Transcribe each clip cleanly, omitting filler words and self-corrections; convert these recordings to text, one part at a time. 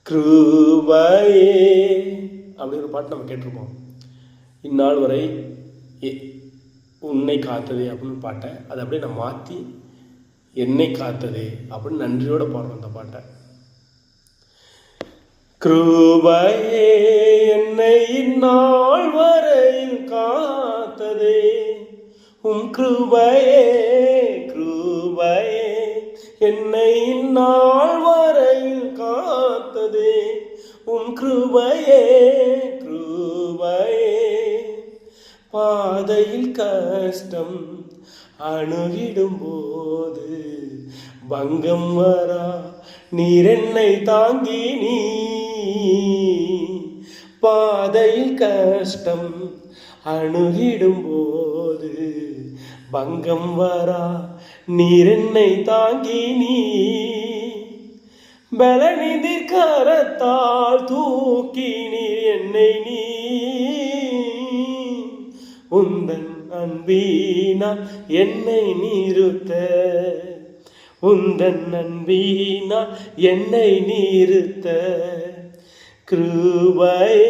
கிருபையே அப்படி ஒரு பாட்டு நம்ம கேட்டிருப்போம். இந்நாள் வரை உன்னை காத்ததே அப்படின்னு பாட்டை அதை அப்படியே நான் மாற்றி என்னை காத்ததே அப்படின்னு நன்றியோடு பாடுறோம் அந்த பாட்டை. கிருபையே என்னை இந்நாள் வரையில் காத்ததே கிருபையே கிருபையே என்னை இந்நாள் வரையில் காத்ததே கிருபையே கிருபையே பாதையில் கஷ்டம் அணுகிடும் போது பங்கம் வரா நீர் என்னை தாங்கி நீ பாதையில் கஷ்டம் அணுகிடும் போது பங்கம் வரா நீர் என்னை தாங்கி நீ பலநிதி கரத்தால் தூக்கி நீர் என்னை நீ உந்தன் அன்பினால் என்னை நிறுத்த உந்தன் அன்பினால் என்னை நிறுத்த கிருபையே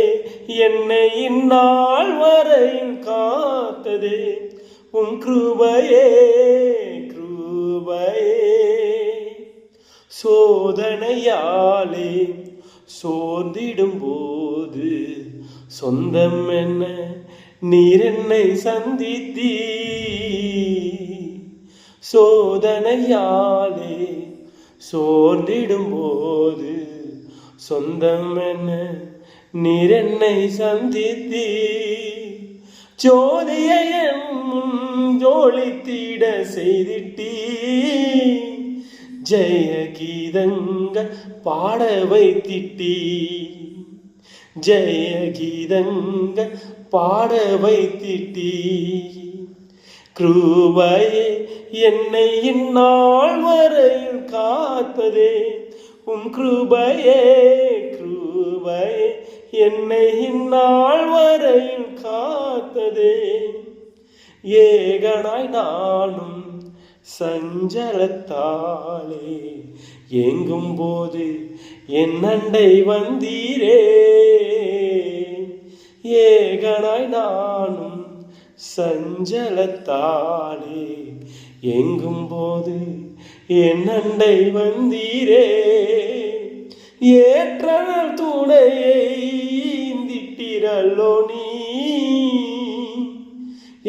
என்னை இந்நாள் வரையில் காத்ததே கிருபையே கிருபையே சோதனையாலே சோர்ந்திடும் போது சொந்தம் என்ன நீர் என்னை சந்தித்தீ சோதனையாலே சோர்ந்திடும் போது சொந்தம் என்ன நீர் என்னை சந்தித்தீ ஜோதியை என் முன் ஜோலித்திட செய்திட்டீ ஜெய கீதங்கள் பாட வைத்திட்டீ ஜெய கீதங்கள் பாட வைத்திட்டீ கிருபையே என்னை இந்நாள் வரையில் காத்ததே கிருபையே கிருபையே என்னை இந்நாள் வரையில் காத்ததே ஏகனாய் நானும் சஞ்சலத்தாலே ஏங்கும் போது என் அண்டை வந்தீரே ஏகனாய் நானும் சஞ்சலத்தாலே எங்கும் போது என் அண்டை வந்தீரே ஏற்றல் துணையை திட்டிரல்லோ நீ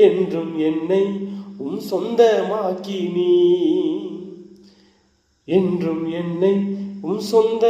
என்றும் என்னை சொந்தமாக்கி நீ என்றும் என்னை சொந்த